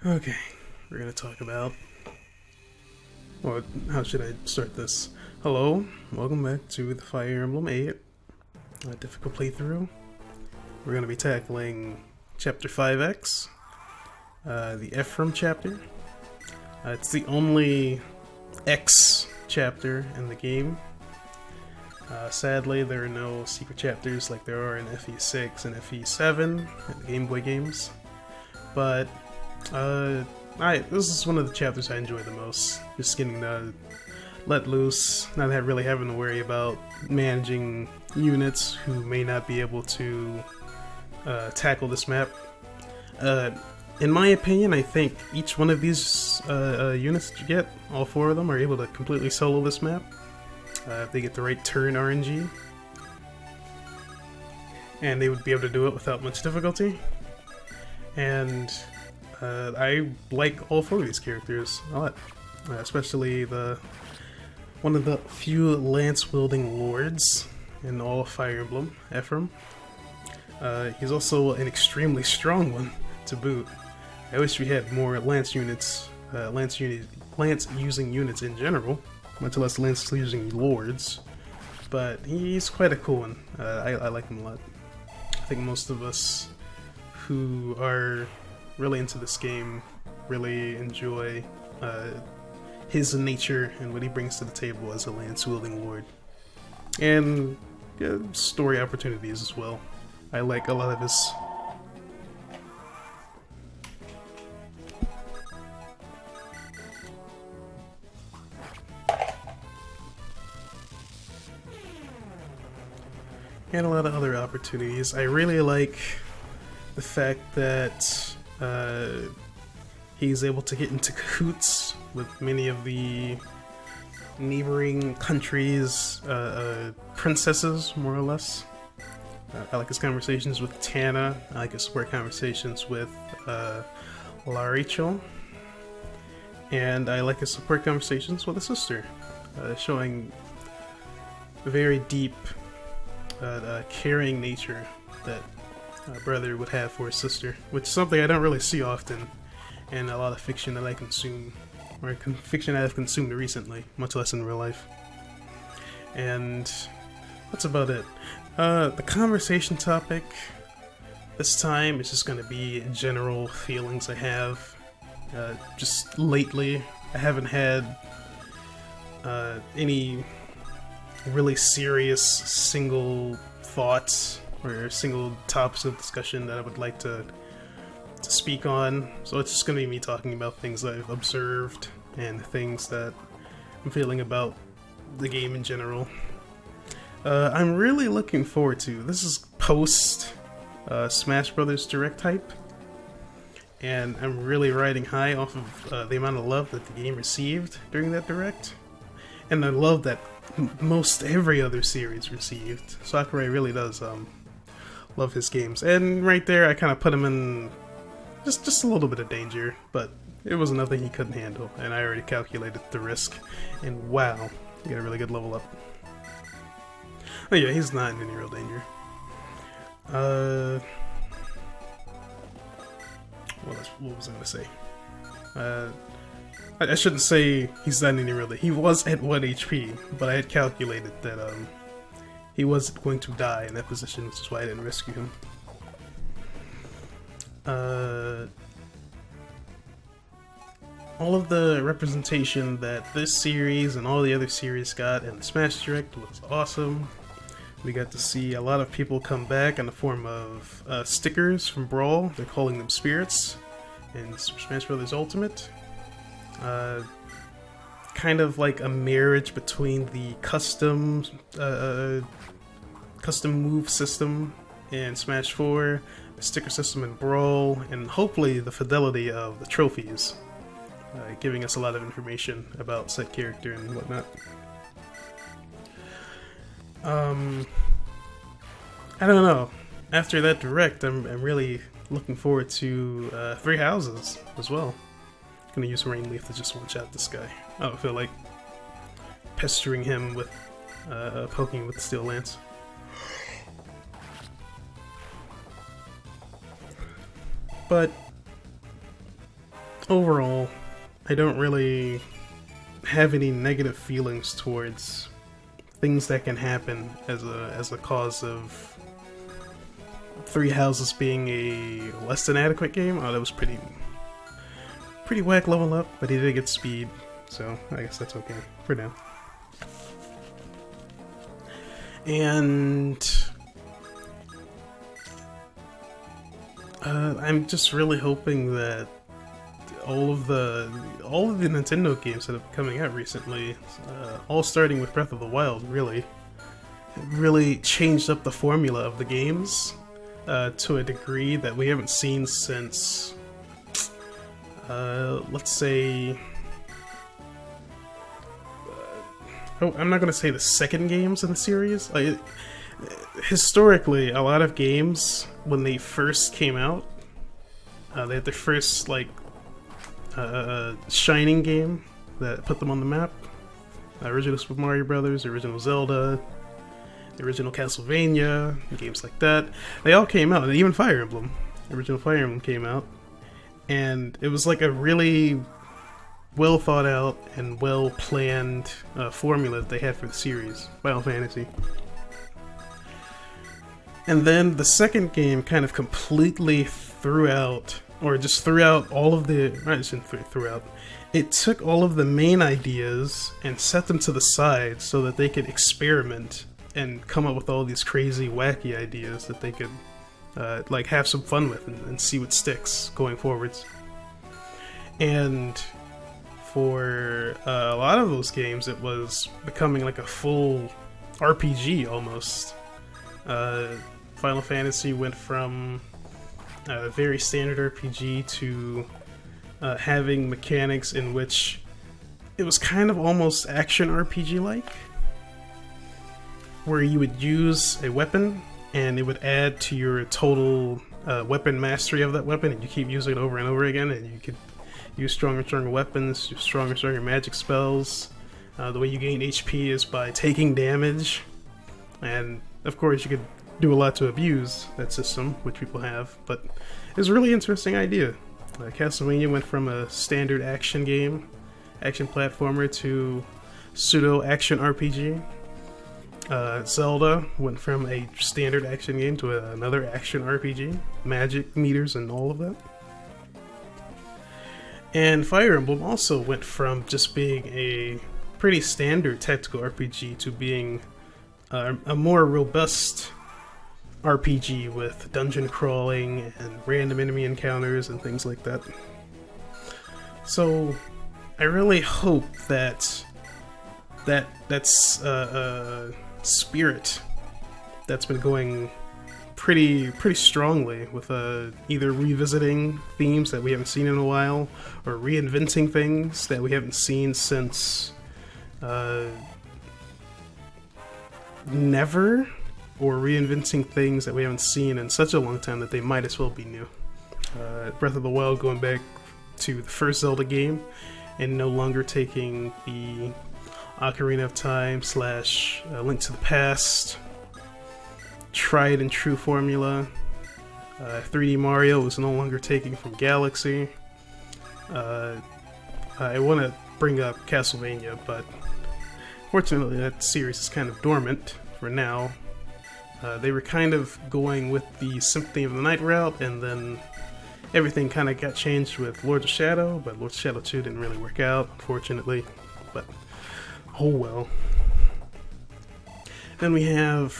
Okay, we're gonna talk about. Well, how should I start this? Hello, welcome back to the Fire Emblem 8, a difficult playthrough. We're gonna be tackling Chapter 5X, the Ephraim chapter. It's the only X chapter in the game. Sadly, there are no secret chapters like there are in FE6 and FE7 in the Game Boy games. But this is one of the chapters I enjoy the most. Just getting to let loose, not really having to worry about managing units who may not be able to tackle this map. In my opinion, I think each one of these units that you get, all four of them, are able to completely solo this map if they get the right turn RNG. And they would be able to do it without much difficulty. And I like all four of these characters a lot, especially one of the few lance-wielding lords in all of Fire Emblem, Ephraim. He's also an extremely strong one to boot. I wish we had more lance units, lance-using units in general, much less lance-using lords. But he's quite a cool one. I like him a lot. I think most of us who are really into this game really enjoy his nature and what he brings to the table as a lance-wielding lord. And story opportunities as well. I like a lot of his. And a lot of other opportunities. I really like the fact that he's able to get into cahoots with many of the neighboring countries' princesses, more or less. I like his conversations with Tana. I like his support conversations with Larichel. And I like his support conversations with his sister, showing a very deep, caring nature that a brother would have for his sister, which is something I don't really see often in a lot of fiction that I consume, or fiction that I've consumed recently, much less in real life. And that's about it. The conversation topic this time is just going to be general feelings I have. Just lately, I haven't had any really serious single thoughts or single topics of discussion that I would like to speak on. So it's just going to be me talking about things that I've observed and things that I'm feeling about the game in general. I'm really looking forward to this is post Smash Brothers Direct hype, and I'm really riding high off of the amount of love that the game received during that Direct, and the love that most every other series received. Sakurai really does love his games, and right there I kind of put him in just a little bit of danger, but it was nothing he couldn't handle, and I already calculated the risk, and wow, he got a really good level up. Oh yeah, he's not in any real danger. What was I gonna say? I shouldn't say he's not in any real danger. He was at 1 HP, but I had calculated that he wasn't going to die in that position, which is why I didn't rescue him. All of the representation that this series and all the other series got in the Smash Direct was awesome. We got to see a lot of people come back in the form of stickers from Brawl. They're calling them spirits in Smash Bros. Ultimate. Kind of like a marriage between the custom move system in Smash 4, the sticker system in Brawl, and hopefully the fidelity of the trophies, giving us a lot of information about said character and whatnot. I don't know. After that Direct, I'm really looking forward to Three Houses as well. I'm gonna use Rain Leaf to just one-shot this guy. I don't feel like pestering him with poking with the Steel Lance. But overall, I don't really have any negative feelings towards things that can happen as a cause of Three Houses being a less than adequate game. Oh, that was pretty whack level up, but he did get speed, so I guess that's okay for now. And I'm just really hoping that all of the Nintendo games that have been coming out recently, all starting with Breath of the Wild, really changed up the formula of the games to a degree that we haven't seen since, let's say, I'm not going to say the second games in the series. Historically, a lot of games, when they first came out, they had their first, shining game that put them on the map. Original Super Mario Brothers, original Zelda, the original Castlevania, games like that. They all came out, and even Fire Emblem. The original Fire Emblem came out. And it was like a really well thought out and well planned formula that they had for the series, Final Fantasy. And then the second game kind of completely threw out all of the... I shouldn't threw out. It took all of the main ideas and set them to the side so that they could experiment and come up with all these crazy, wacky ideas that they could have some fun with and see what sticks going forwards. And for a lot of those games, it was becoming like a full RPG almost. Final Fantasy went from a very standard RPG to having mechanics in which it was kind of almost action RPG-like, where you would use a weapon and it would add to your total weapon mastery of that weapon, and you keep using it over and over again, and you could use stronger and stronger weapons, use stronger and stronger magic spells. The way you gain HP is by taking damage, and of course you could do a lot to abuse that system, which people have, but it's a really interesting idea. Castlevania went from a standard action game, action platformer, to pseudo-action RPG. Zelda went from a standard action game to another action RPG, magic meters and all of that. And Fire Emblem also went from just being a pretty standard tactical RPG to being a more robust RPG with dungeon crawling and random enemy encounters and things like that. So I really hope that's spirit that's been going pretty strongly with either revisiting themes that we haven't seen in a while or reinventing things that we haven't seen since never, or reinventing things that we haven't seen in such a long time that they might as well be new. Breath of the Wild going back to the first Zelda game and no longer taking the Ocarina of Time / Link to the Past tried and true formula. 3D Mario was no longer taking from Galaxy. I want to bring up Castlevania, but fortunately that series is kind of dormant for now. They were kind of going with the Symphony of the Night route, and then everything kind of got changed with Lords of Shadow, but Lords of Shadow 2 didn't really work out, unfortunately. But oh well. Then we have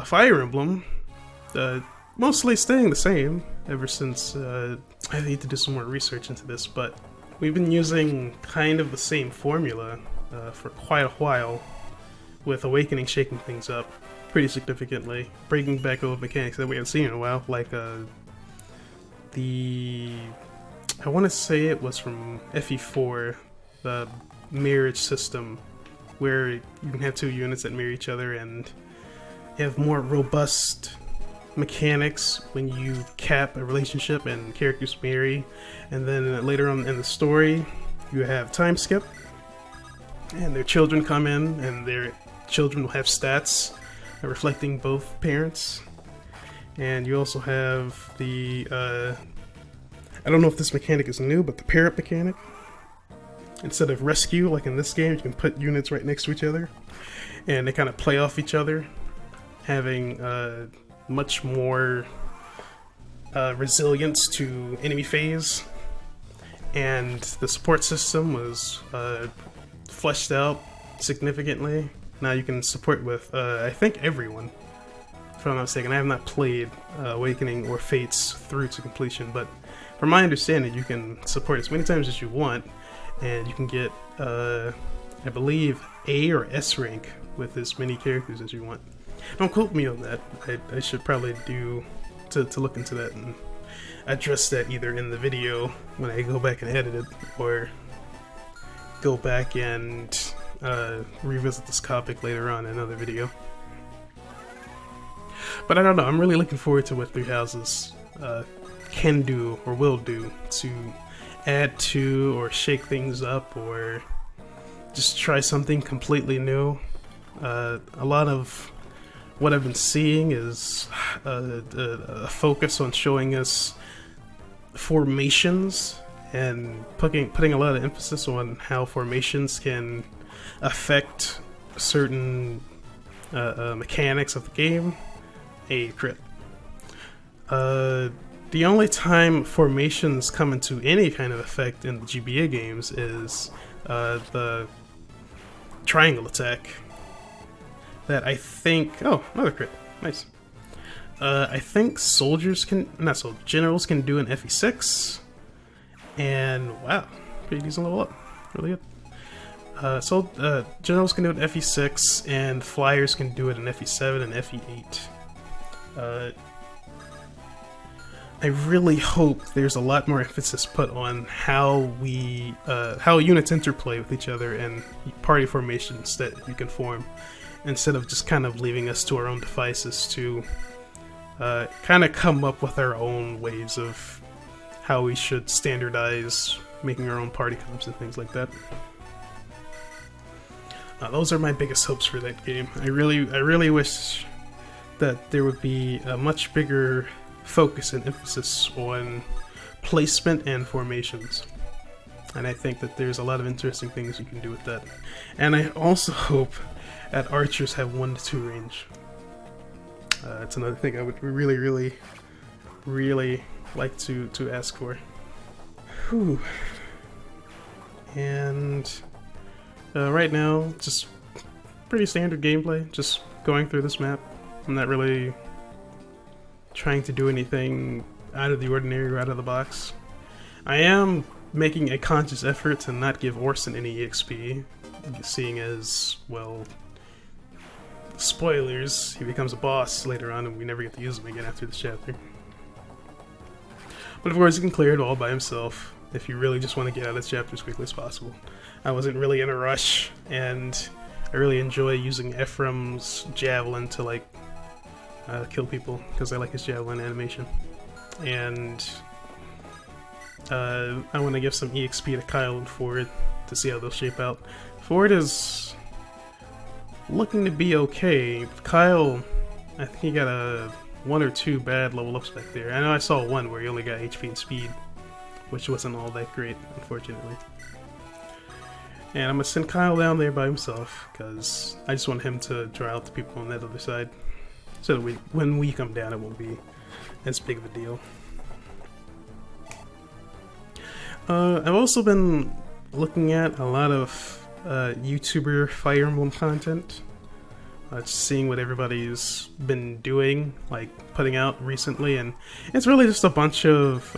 Fire Emblem, mostly staying the same ever since. I need to do some more research into this, but we've been using kind of the same formula for quite a while, with Awakening shaking things up pretty significantly, bringing back old mechanics that we haven't seen in a while, like I want to say it was from FE4, the marriage system, where you can have two units that marry each other and have more robust mechanics when you cap a relationship and characters marry. And then later on in the story, you have time skip, and their children come in, and their children will have stats reflecting both parents. And you also have the I don't know if this mechanic is new, but the pair-up mechanic, instead of rescue, like in this game, you can put units right next to each other, and they kind of play off each other, having much more resilience to enemy phase. And the support system was fleshed out significantly. Now you can support with, I think, everyone. If I'm not mistaken, I have not played Awakening or Fates through to completion, but from my understanding, you can support as many times as you want, and you can get, I believe, A or S rank with as many characters as you want. Don't quote me on that. I should probably do to look into that and address that either in the video when I go back and edit it, or go back and revisit this topic later on in another video. But I don't know, I'm really looking forward to what Three Houses can do or will do to add to or shake things up or just try something completely new. A lot of what I've been seeing is a focus on showing us formations and putting a lot of emphasis on how formations can affect certain mechanics of the game. A crit. The only time formations come into any kind of effect in the GBA games is the triangle attack. That I think... Oh, another crit. Nice. I think soldiers can... Not soldiers. Generals can do an FE6. And, wow. Pretty decent level up. Really good. Generals can do an FE6, and flyers can do it in FE7 and FE8. I really hope there's a lot more emphasis put on how units interplay with each other and party formations that you can form, instead of just kind of leaving us to our own devices to kind of come up with our own ways of how we should standardize making our own party comps and things like that. Those are my biggest hopes for that game. I really wish that there would be a much bigger focus and emphasis on placement and formations. And I think that there's a lot of interesting things you can do with that. And I also hope that archers have 1 to 2 range. That's another thing I would really like to ask for. Whew. And right now, just pretty standard gameplay, just going through this map. I'm not really trying to do anything out of the ordinary or out of the box. I am making a conscious effort to not give Orson any EXP, seeing as, well, spoilers, he becomes a boss later on and we never get to use him again after this chapter. But of course he can clear it all by himself if you really just want to get out of this chapter as quickly as possible. I wasn't really in a rush, and I really enjoy using Ephraim's Javelin to, like, kill people, because I like his Javelin animation. And I want to give some EXP to Kyle and Ford to see how they'll shape out. Ford is looking to be okay. Kyle, I think he got a 1 or 2 bad level ups back there. I know I saw one where he only got HP and speed, which wasn't all that great, unfortunately. And I'm gonna send Kyle down there by himself, because I just want him to draw out the people on that other side, so that when we come down it won't be as big of a deal. I've also been looking at a lot of YouTuber Fire Emblem content, just seeing what everybody's been doing, like putting out recently, and it's really just a bunch of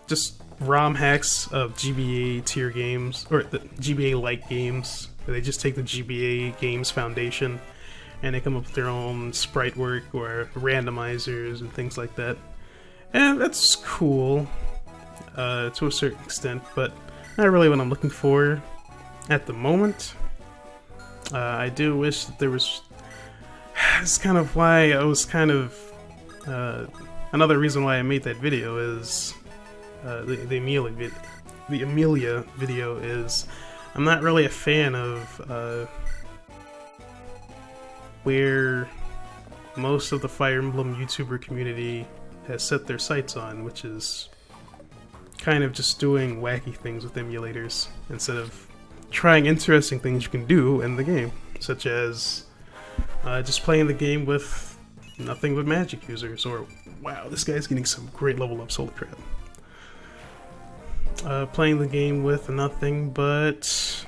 just ROM hacks of GBA tier games, or the GBA-like games, where they just take the GBA games foundation and they come up with their own sprite work or randomizers and things like that. And that's cool to a certain extent, but not really what I'm looking for at the moment. I do wish that there was... That's kind of why I was kind of... another reason why I made that video is... the Amelia video is... I'm not really a fan of where most of the Fire Emblem YouTuber community has set their sights on, which is kind of just doing wacky things with emulators instead of trying interesting things you can do in the game, such as just playing the game with nothing but magic users, or wow, this guy's getting some great level ups, holy crap. Playing the game with nothing but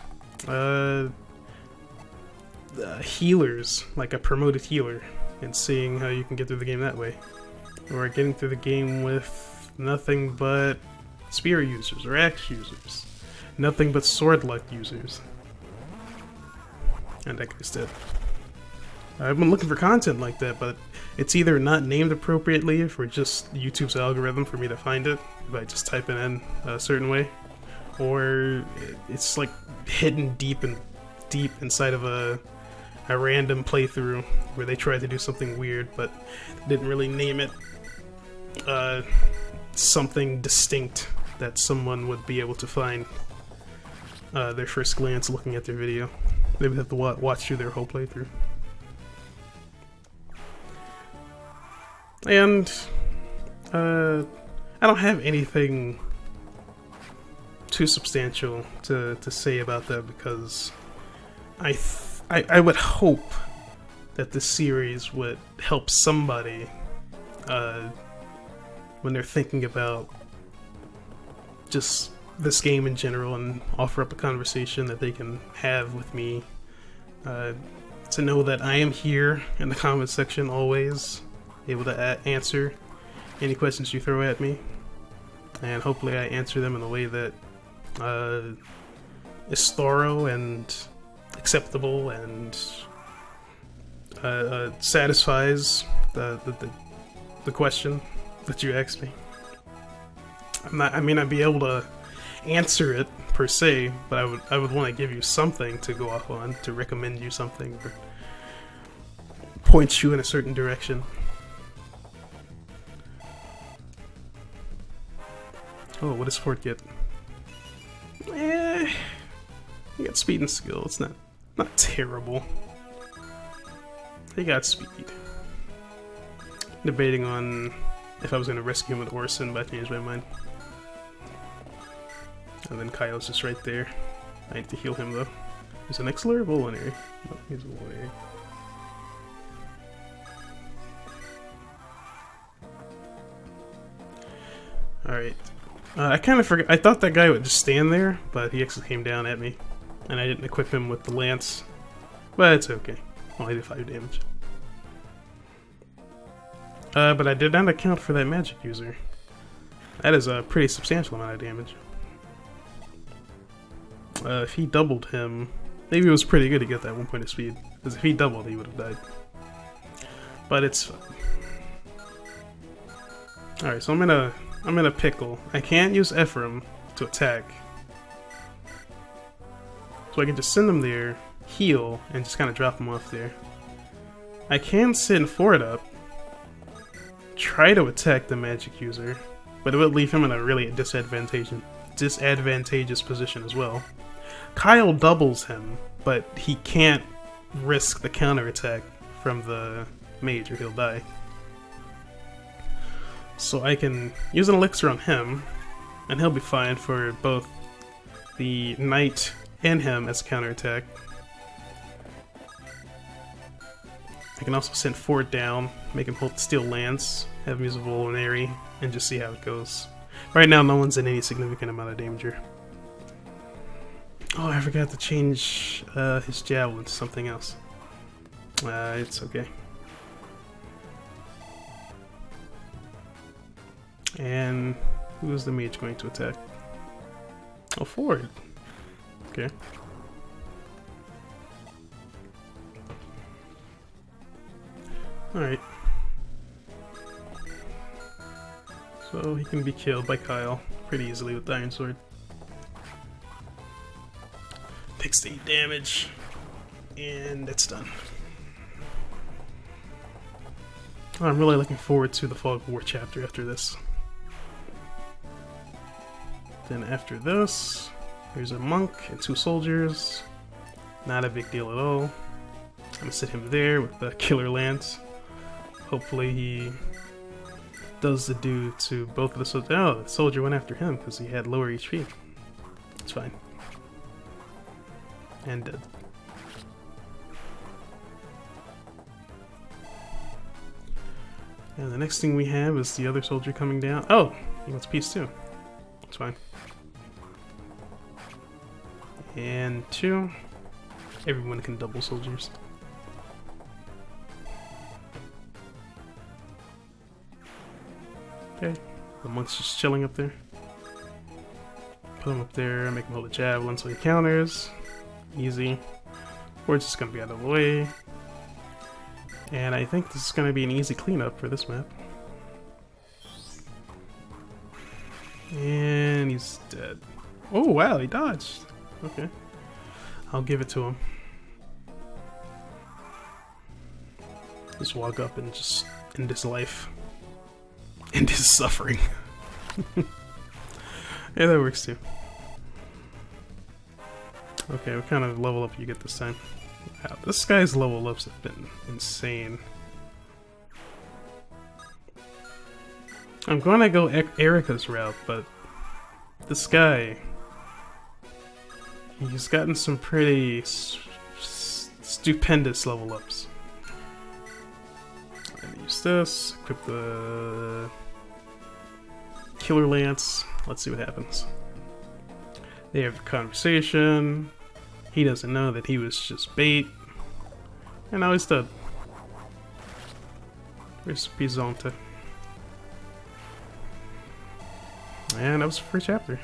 healers, like a promoted healer, and seeing how you can get through the game that way. Or getting through the game with nothing but spear users or axe users. Nothing but sword luck users. And that guy's dead. I've been looking for content like that, but it's either not named appropriately for just YouTube's algorithm for me to find it, if I just type it in a certain way, or it's like hidden deep inside of a random playthrough where they tried to do something weird, but didn't really name it something distinct that someone would be able to find their first glance looking at their video. They would have to watch through their whole playthrough. And I don't have anything too substantial to say about that, because I would hope that this series would help somebody when they're thinking about just this game in general, and offer up a conversation that they can have with me, to know that I am here in the comment section always, able to answer any questions you throw at me, and hopefully I answer them in a way that is thorough and acceptable and satisfies the question that you asked me. I may not be able to answer it per se, but I would want to give you something to go off on, to recommend you something, or point you in a certain direction. Oh, what does Ford get? He got speed and skill. It's not terrible. He got speed. Debating on if I was going to rescue him with Orson, but I changed my mind. And then Kyle's just right there. I need to heal him though. He's an Elixir or Vulnerary? Oh, he's a Vulnerary. Alright. I kind of forgot. I thought that guy would just stand there, but he actually came down at me. And I didn't equip him with the lance. But it's okay. Only did 5 damage. But I did not account for that magic user. That is a pretty substantial amount of damage. If he doubled him, maybe it was pretty good to get that 1 point of speed. Because if he doubled, he would have died. But it's fine. Alright, so I'm in a pickle. I can't use Ephraim to attack. So I can just send him there, heal, and just kind of drop him off there. I can send Ford up, try to attack the magic user, but it would leave him in a really disadvantageous position as well. Kyle doubles him, but he can't risk the counterattack from the mage or he'll die. So I can use an elixir on him, and he'll be fine for both the knight and him as a counterattack. I can also send Ford down, make him hold the steel lance, have him use a Vulnerary, and just see how it goes. Right now, no one's in any significant amount of danger. Oh, I forgot to change his Javelin to something else. It's okay. And who is the mage going to attack? Oh, Ford. Okay. Alright. So he can be killed by Kyle pretty easily with the Iron Sword. Takes 8 damage. And it's done. Oh, I'm really looking forward to the Fog of War chapter after this. Then after this, there's a monk and 2 soldiers. Not a big deal at all. I'm gonna sit him there with the killer lance. Hopefully he does the do to both of the soldiers. Oh, the soldier went after him because he had lower HP. It's fine. And dead. And the next thing we have is the other soldier coming down. Oh, he wants peace too. It's fine. And 2. Everyone can double soldiers. Okay, the monk's just chilling up there. Put him up there, make him hold a javelin so he counters. Easy. We're just gonna be out of the way. And I think this is gonna be an easy cleanup for this map. And he's dead. Oh wow, he dodged. Okay. I'll give it to him. Just walk up and just end his life. End his suffering. Yeah, that works too. Okay, what kind of level up you get this time? Wow, this guy's level ups have been insane. I'm gonna go Erica's route, but this guy, he's gotten some pretty stupendous level ups. I'm gonna use this, equip the Killer Lance. Let's see what happens. They have a conversation. He doesn't know that he was just bait. And now he's dead. Where's Bizonte? And that was the first chapter.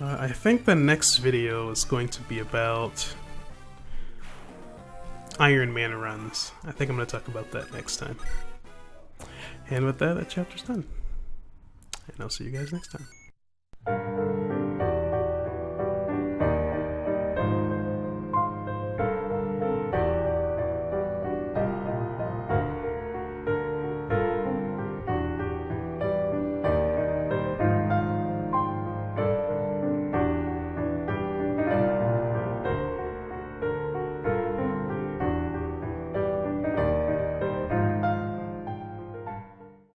I think the next video is going to be about Iron Man runs. I think I'm going to talk about that next time. And with that, that chapter's done. And I'll see you guys next time.